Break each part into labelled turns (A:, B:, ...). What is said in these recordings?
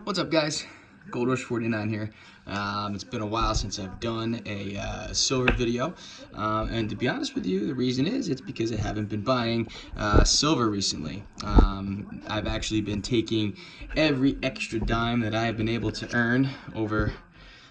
A: What's up, guys? Gold Rush 49 here. It's been a while since I've done a silver video, and to be honest with you, the reason is it's because I haven't been buying silver recently. I've actually been taking every extra dime that I have been able to earn over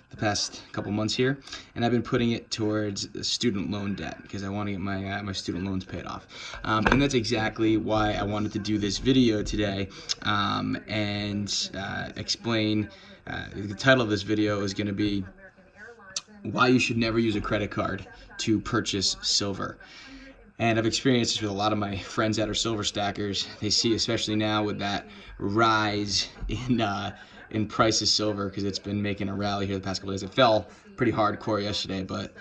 A: the past couple months here, and I've been putting it towards student loan debt because I want to get my student loans paid off. And that's exactly why I wanted to do this video today and explain. The title of this video is going to be why you should never use a credit card to purchase silver. And I've experienced this with a lot of my friends that are silver stackers. They see, especially now with that rise in price of silver, because it's been making a rally here the past couple days. It fell pretty hardcore yesterday, but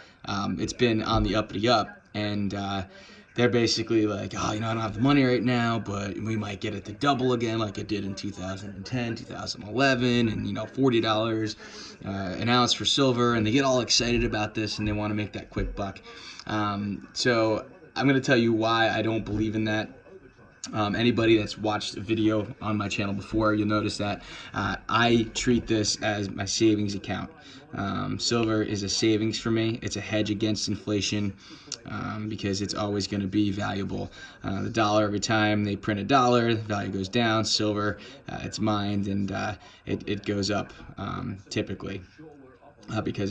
A: it's been on the uppity up, and they're basically like, oh, I don't have the money right now, but we might get it to double again like it did in 2010, 2011, and $40 an ounce for silver, and they get all excited about this and they want to make that quick buck. So I'm going to tell you why I don't believe in that. Anybody that's watched a video on my channel before, you'll notice that I treat this as my savings account. Silver is a savings for me. It's a hedge against inflation because it's always going to be valuable. The dollar, every time they print a dollar, the value goes down. Silver, it's mined, and it goes up typically. Because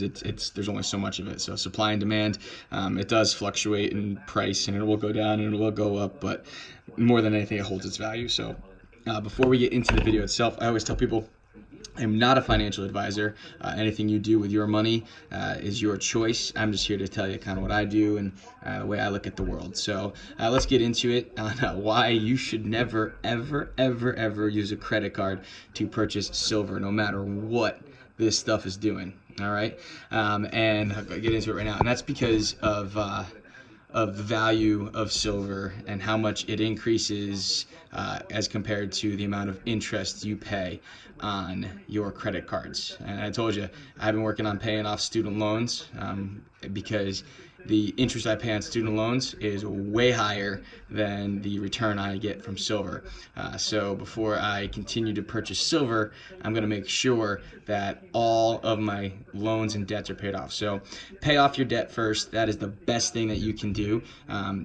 A: there's only so much of it. So supply and demand, it does fluctuate in price, and it will go down and it will go up, but more than anything, it holds its value. So before we get into the video itself, I always tell people I'm not a financial advisor. Anything you do with your money is your choice. I'm just here to tell you kind of what I do and the way I look at the world. So let's get into it on why you should never, ever, ever, ever use a credit card to purchase silver, no matter what this stuff is doing. All right, and I'll get into it right now, and that's because of the value of silver and how much it increases as compared to the amount of interest you pay on your credit cards. And I told you I've been working on paying off student loans because the interest I pay on student loans is way higher than the return I get from silver. So before I continue to purchase silver, I'm going to make sure that all of my loans and debts are paid off. So pay off your debt first. That is the best thing that you can do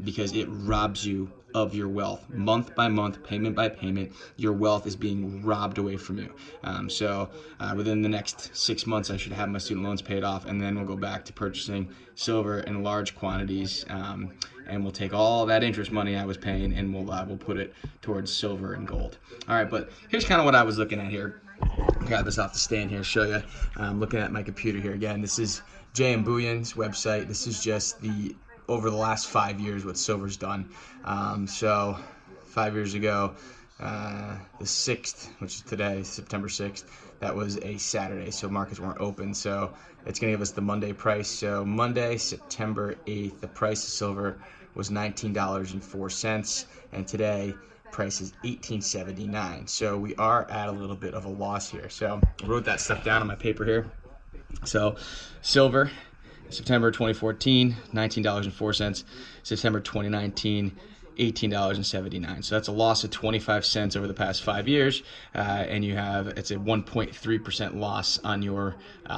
A: because it robs you of your wealth. Month by month, payment by payment, your wealth is being robbed away from you. So within the next 6 months, I should have my student loans paid off, and then we'll go back to purchasing silver in large quantities, and we'll take all that interest money I was paying and we'll put it towards silver and gold. All right, but here's kind of what I was looking at here. Grab this off the stand here, show you. I'm looking at my computer here again. This is JM Bullion's website. This is just over the last 5 years what silver's done. So 5 years ago, the 6th, which is today, September 6th, that was a Saturday, so markets weren't open. So it's going to give us the Monday price. So Monday, September 8th, the price of silver was $19.04, and today price is $18.79. So we are at a little bit of a loss here. So I wrote that stuff down on my paper here. So silver, September 2014, $19.04. September 2019, $18.79. So that's a loss of 25 cents over the past 5 years, and it's a 1.3% loss on your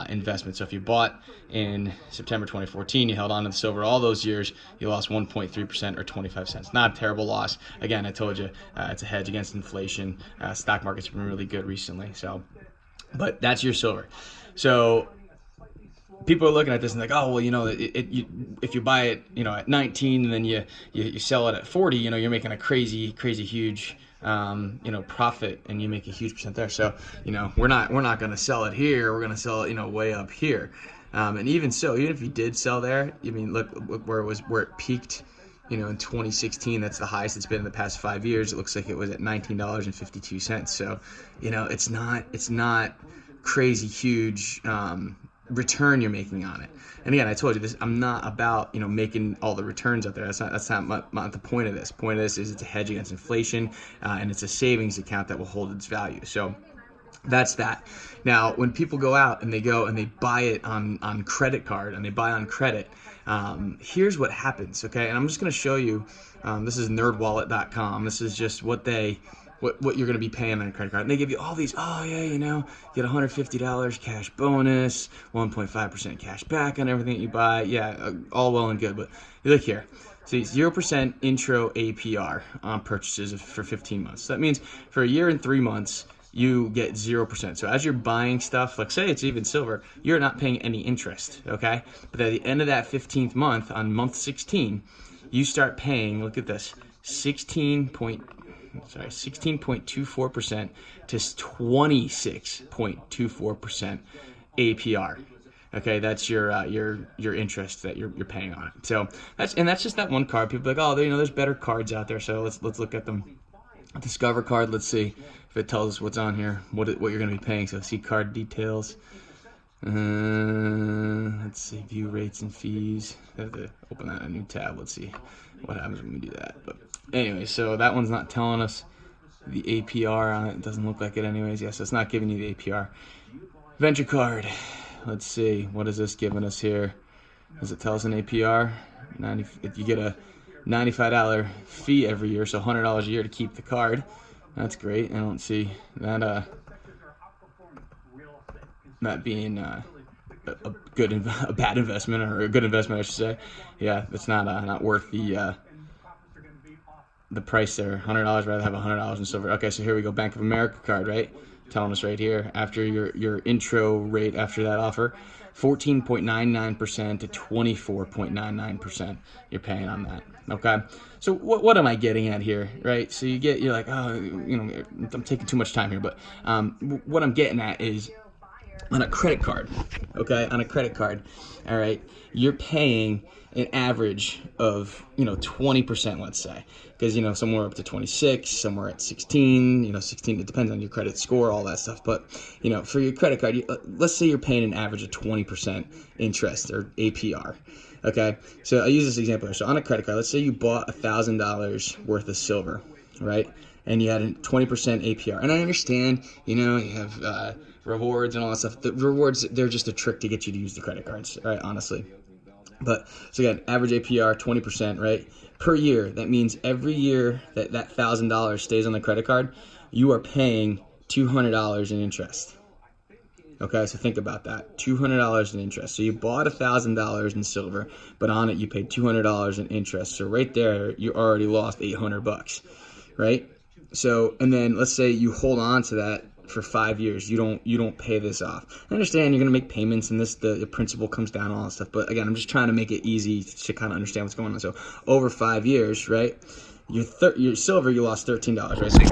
A: investment. So if you bought in September 2014, you held on to the silver all those years, you lost 1.3% or 25 cents. Not a terrible loss. Again, I told you it's a hedge against inflation. Stock market's been really good recently. But that's your silver. So people are looking at this and like, oh, well, if you buy it, at 19 and then you sell it at 40, you're making a crazy huge, profit, and you make a huge percent there. So, we're not going to sell it here. We're going to sell it, way up here. And even so, even if you did sell there, look where it peaked, in 2016. That's the highest it's been in the past 5 years. It looks like it was at $19.52. So, it's not crazy huge, return you're making on it. And again, I told you this, I'm not about making all the returns out there. That's not the point of this. The point of this is it's a hedge against inflation, and it's a savings account that will hold its value. So that's that. Now, when people go out and they buy it on credit card and they buy on credit, here's what happens. Okay, and I'm just going to show you. This is nerdwallet.com. This is just what they what you're going to be paying on a credit card. And they give you all these, oh yeah, you know, get $150 cash bonus, 1.5% cash back on everything that you buy. Yeah, all well and good, but look here. See, 0% intro APR on purchases for 15 months. So that means for a year and 3 months, you get 0%. So as you're buying stuff, like say it's even silver, you're not paying any interest, okay? But at the end of that 15th month, on month 16, you start paying, look at this, 16.24% to 26.24% APR. Okay, that's your interest that you're paying on it. So that's just that one card. People are like, oh, you know, there's better cards out there. So let's look at them. Discover card. Let's see if it tells us what's on here, what you're going to be paying. So see card details. Let's see, view rates and fees. I have to open that in a new tab. Let's see what happens when we do that. But anyway, so that one's not telling us the APR on it. It doesn't look like it anyways. Yes, so it's not giving you the APR. Venture card. Let's see, what is this giving us here? Does it tell us an APR? You get a $95 fee every year, so $100 a year to keep the card. That's great. I don't see that that being a bad investment, or a good investment, I should say. Yeah, it's not worth the price there. $100, rather have $100 in silver. Okay, so here we go. Bank of America card, right? Telling us right here, after your intro rate after that offer, 14.99% to 24.99% you're paying on that. Okay, so what am I getting at here, right? So you're like, oh, you know, I'm taking too much time here, but what I'm getting at is on a credit card, okay, on a credit card, all right, you're paying an average of, you know, 20%, let's say, because, you know, somewhere up to 26, somewhere at 16, you know, 16, it depends on your credit score, all that stuff. But, you know, for your credit card, let's say you're paying an average of 20% interest, or APR. Okay, so I use this example here. So on a credit card, let's say you bought $1,000 worth of silver, right? And you had a 20% APR. And I understand, you know, you have rewards and all that stuff. The rewards, they're just a trick to get you to use the credit cards, right? Honestly. But so again, average APR 20%, right? Per year. That means every year that $1,000 stays on the credit card, you are paying $200 in interest. Okay, so think about that. $200 in interest. So you bought $1,000 in silver, but on it you paid $200 in interest. So right there, you already lost $800, right? So, and then let's say you hold on to that for 5 years. You don't pay this off. I understand you're gonna make payments, and the principal comes down, all that stuff. But again, I'm just trying to make it easy to kind of understand what's going on. So over 5 years, right? Your silver, you lost $13, right? So you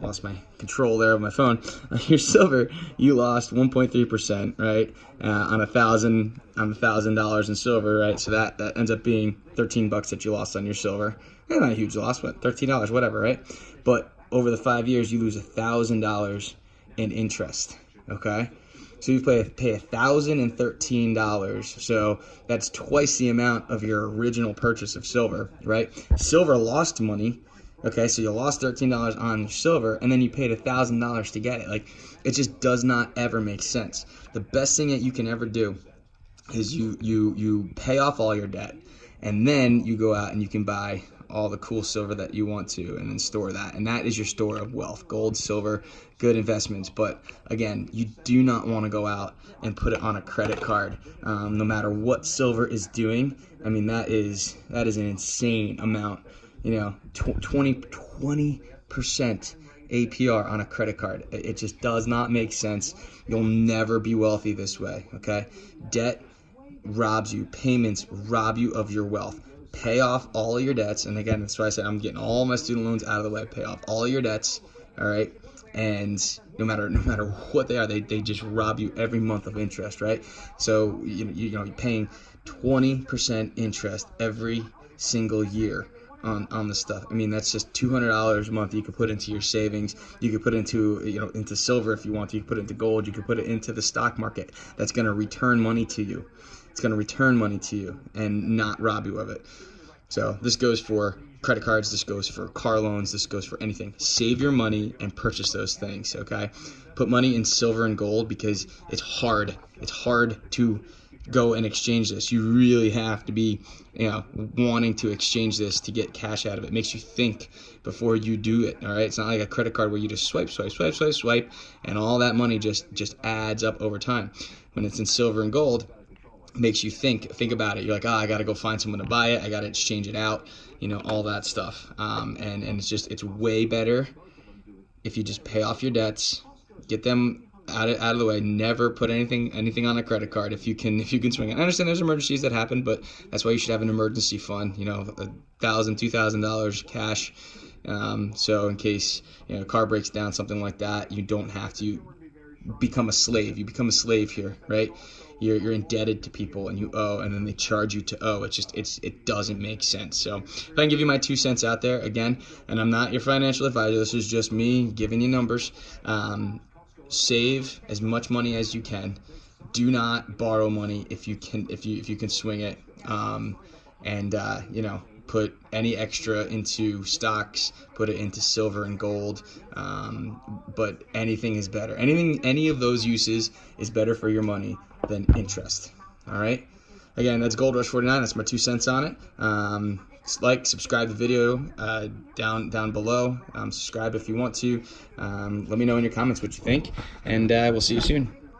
A: lost my control there of my phone. Your silver, you lost 1.3%, right? On $1,000 in silver, right? So that ends up being $13 that you lost on your silver. Not a huge loss, but $13, whatever, right? But over the 5 years, you lose $1,000 in interest. Okay, so you pay $1,013. So that's twice the amount of your original purchase of silver, right? Silver lost money. Okay, so you lost $13 on silver, and then you paid $1,000 to get it. Like, it just does not ever make sense. The best thing that you can ever do is you pay off all your debt, and then you go out and you can buy all the cool silver that you want to, and then store that. And that is your store of wealth. Gold, silver, good investments. But again, you do not want to go out and put it on a credit card, no matter what silver is doing. I mean, that is an insane amount. You know, 20% APR on a credit card. It just does not make sense. You'll never be wealthy this way, okay? Debt robs you. Payments rob you of your wealth. Pay off all of your debts. And again, that's why I said I'm getting all my student loans out of the way. Pay off all of your debts, all right? And no matter what they are, they just rob you every month of interest, right? So, you're paying 20% interest every single year on the stuff. I mean, that's just $200 a month you could put into your savings. You could put into into silver if you want to. You could put it into gold. You could put it into the stock market. That's going to return money to you. It's going to return money to you and not rob you of it. So this goes for credit cards. This goes for car loans. This goes for anything. Save your money and purchase those things, okay? Put money in silver and gold because it's hard. It's hard to go and exchange this. You really have to be, wanting to exchange this to get cash out of it. It makes you think before you do it. All right, it's not like a credit card where you just swipe, and all that money just adds up over time. When it's in silver and gold, it makes you think about it. You're like, I got to go find someone to buy it. I got to exchange it out. All that stuff. And it's way better if you just pay off your debts, get them out of the way. Never put anything on a credit card if you can swing it. I understand there's emergencies that happen, but that's why you should have an emergency fund. $1,000, $2,000 cash, so in case a car breaks down, something like that, you don't have to become a slave. You become a slave here, right? You're indebted to people and you owe, and then they charge you to owe. It doesn't make sense. So if I can give you my 2 cents out there again, and I'm not your financial advisor, this is just me giving you numbers. Save as much money as you can. Do not borrow money if you can swing it. Put any extra into stocks, put it into silver and gold. But anything is better. Any of those uses is better for your money than interest. All right. Again, that's Gold Rush 49. That's my 2 cents on it. Subscribe the video down below. Subscribe if you want to. Let me know in your comments what you think, and we'll see you soon.